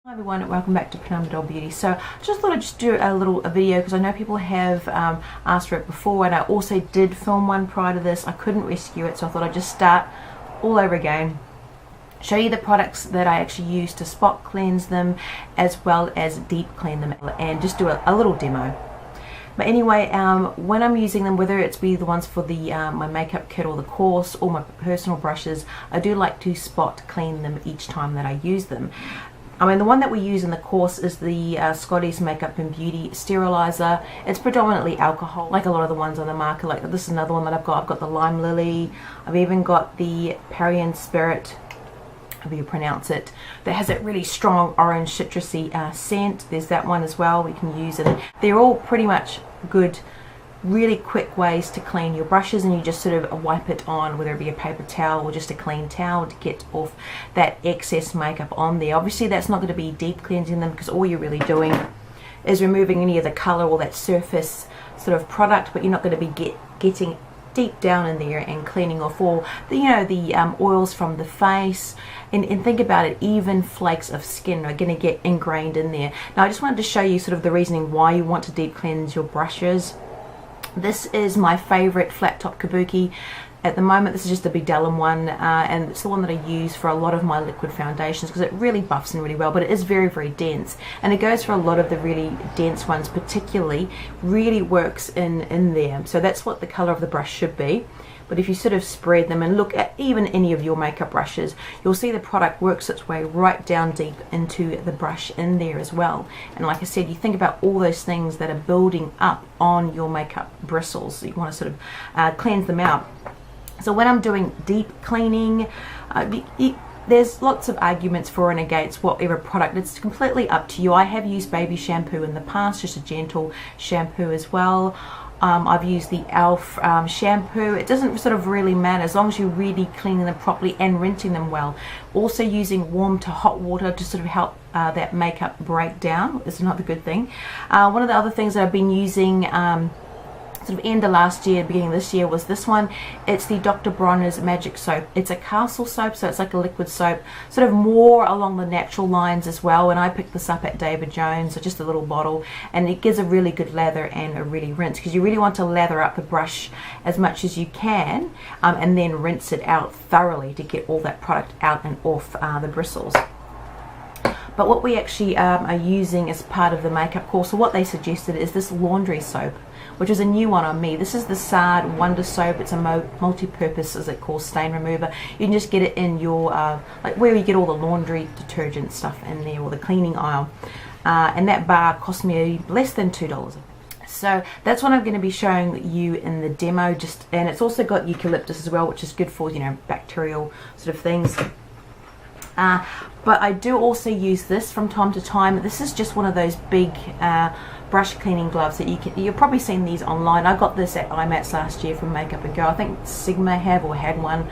Hi everyone, welcome back to Parian Beauty. So I just thought I'd just do a video because I know people have asked for it before, and I also did film one prior to this. I couldn't rescue it, so I thought I'd just start all over again, show you the products that I actually use to spot cleanse them as well as deep clean them, and just do a little demo. But anyway, when I'm using them, whether it's be the ones for the my makeup kit or the course or my personal brushes, I do like to spot clean them each time that I use them. I mean, the one that we use in the course is the Scotty's Makeup and Beauty Steriliser. It's predominantly alcohol, like a lot of the ones on the market. Like this is another one that I've got. I've got the LimeLily. I've even got the Parian Spirit, however you pronounce it, that has that really strong orange citrusy scent. There's that one as well we can use, and they're all pretty much good, really quick ways to clean your brushes, and you just sort of wipe it on, whether it be a paper towel or just a clean towel, to get off that excess makeup on there. Obviously that's not going to be deep cleansing them, because all you're really doing is removing any of the color or that surface sort of product, but you're not going to be getting deep down in there and cleaning off all the the oils from the face, and think about it, even flakes of skin are going to get ingrained in there. Now I just wanted to show you sort of the reasoning why you want to deep cleanse your brushes. This is my favorite flat top kabuki at the moment. This is just the Big Dallum one, and it's the one that I use for a lot of my liquid foundations because it really buffs in really well, but it is very, very dense, and it goes for a lot of the really dense ones particularly, really works in there. So that's what the color of the brush should be. But if you sort of spread them and look at even any of your makeup brushes, you'll see the product works its way right down deep into the brush in there as well. And like I said, you think about all those things that are building up on your makeup bristles. You want to sort of cleanse them out. So when I'm doing deep cleaning, there's lots of arguments for and against whatever product. It's completely up to you. I have used baby shampoo in the past, just a gentle shampoo as well. I've used the e.l.f. Shampoo. It doesn't sort of really matter as long as you're really cleaning them properly and rinsing them well. Also using warm to hot water to sort of help that makeup break down is another good thing. One of the other things that I've been using sort of end of last year, beginning of this year, was this one. It's the Dr. Bronner's Magic Soap. It's a Castile soap, so it's like a liquid soap, sort of more along the natural lines as well. And I picked this up at David Jones, so just a little bottle, and it gives a really good lather and a really rinse, because you really want to lather up the brush as much as you can, and then rinse it out thoroughly to get all that product out and off the bristles. But what we actually are using as part of the makeup course, so what they suggested is this laundry soap, which is a new one on me. This is the Sard Wonder Soap. It's a multi-purpose, as it calls, stain remover. You can just get it in your, like where you get all the laundry detergent stuff in there, or the cleaning aisle. And that bar cost me less than $2. So that's what I'm going to be showing you in the demo. And it's also got eucalyptus as well, which is good for, bacterial sort of things. But I do also use this from time to time. This is just one of those big brush cleaning gloves that you've probably seen these online. I got this at IMATS last year from Makeup & Go. I think Sigma have or had one.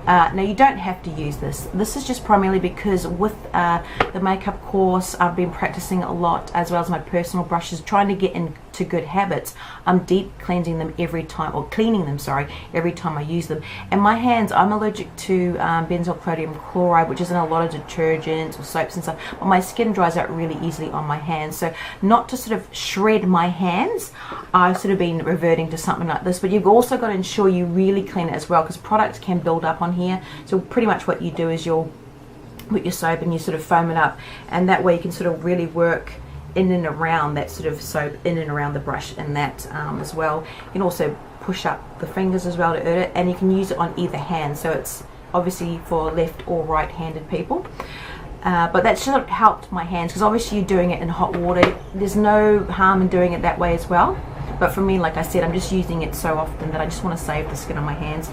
Now you don't have to use this. This is just primarily because with the makeup course, I've been practicing a lot, as well as my personal brushes, trying to get into good habits. I'm deep cleansing them every time, or cleaning them, sorry, every time I use them. And my hands, I'm allergic to benzoyl chloride, which is in a lot of detergents or soaps and stuff, but my skin dries out really easily on my hands. So not to sort of shred my hands, I've sort of been reverting to something like this. But you've also got to ensure you really clean it as well, because products can build up on here. So pretty much what you do is you'll put your soap and you sort of foam it up, and that way you can sort of really work in and around that sort of soap, in and around the brush, and that as well. You can also push up the fingers as well to earn it, and you can use it on either hand, so it's obviously for left or right handed people. But that's just helped my hands, because obviously you're doing it in hot water. There's no harm in doing it that way as well, but for me, like I said, I'm just using it so often that I just want to save the skin on my hands.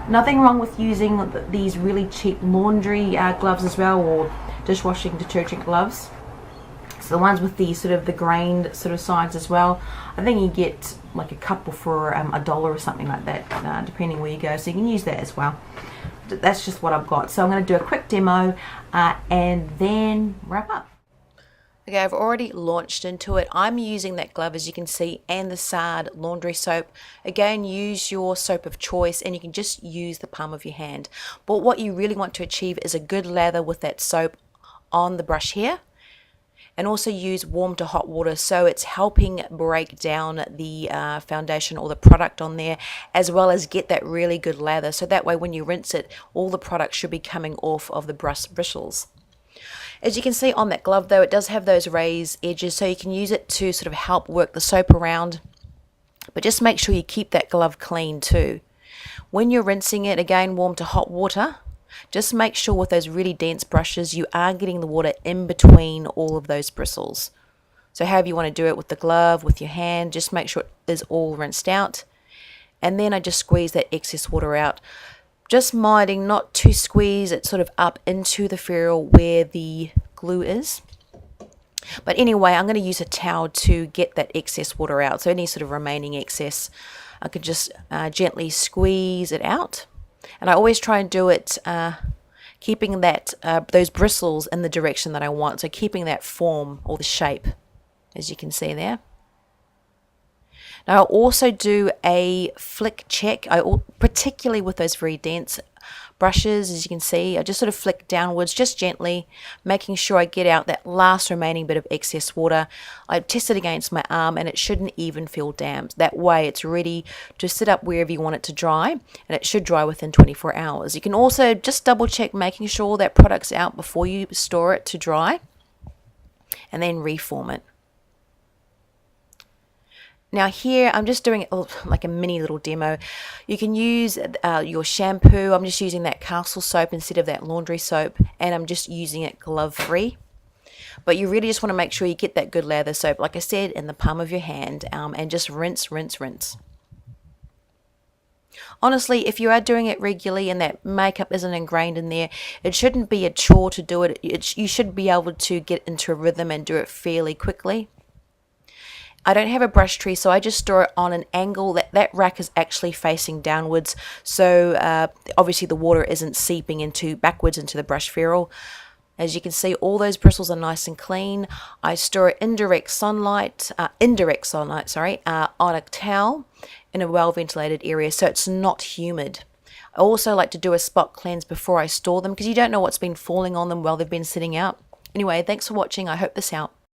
Nothing wrong with using these really cheap laundry gloves as well, or dishwashing detergent gloves. So the ones with the sort of the grained sort of sides as well. I think you get like a couple for $1 or something like that, depending where you go. So you can use that as well. That's just what I've got. So I'm going to do a quick demo and then wrap up. Okay, I've already launched into it. I'm using that glove, as you can see, and the Sard laundry soap. Again, use your soap of choice, and you can just use the palm of your hand. But what you really want to achieve is a good lather with that soap on the brush here. And also use warm to hot water, so it's helping break down the foundation or the product on there, as well as get that really good lather, so that way when you rinse it, all the product should be coming off of the bristles. As you can see on that glove though, it does have those raised edges, so you can use it to sort of help work the soap around, but just make sure you keep that glove clean too. When you're rinsing it, again, warm to hot water, just make sure with those really dense brushes you are getting the water in between all of those bristles. So however you want to do it, with the glove, with your hand, just make sure it is all rinsed out. And then I just squeeze that excess water out. Just minding not to squeeze it sort of up into the ferrule where the glue is. But anyway, I'm going to use a towel to get that excess water out. So any sort of remaining excess, I could just gently squeeze it out. And I always try and do it keeping that those bristles in the direction that I want. So keeping that form or the shape, as you can see there. Now I'll also do a flick check, particularly with those very dense brushes. As you can see, I just sort of flick downwards just gently, making sure I get out that last remaining bit of excess water. I test it against my arm and it shouldn't even feel damp. That way it's ready to sit up wherever you want it to dry, and it should dry within 24 hours. You can also just double check, making sure that product's out before you store it to dry, and then reform it. Now here I'm just doing like a mini little demo. You can use your shampoo. I'm just using that Castile soap instead of that laundry soap, and I'm just using it glove free. But you really just want to make sure you get that good lather soap, like I said, in the palm of your hand, and just rinse, rinse, rinse. Honestly, if you are doing it regularly and that makeup isn't ingrained in there, it shouldn't be a chore to do it. You should be able to get into a rhythm and do it fairly quickly. I don't have a brush tree, so I just store it on an angle that rack is actually facing downwards, so obviously the water isn't seeping backwards into the brush ferrule. As you can see, all those bristles are nice and clean. I store it indirect sunlight, on a towel in a well ventilated area, so it's not humid. I also like to do a spot cleanse before I store them, because you don't know what's been falling on them while they've been sitting out. Anyway, thanks for watching. I hope this helped.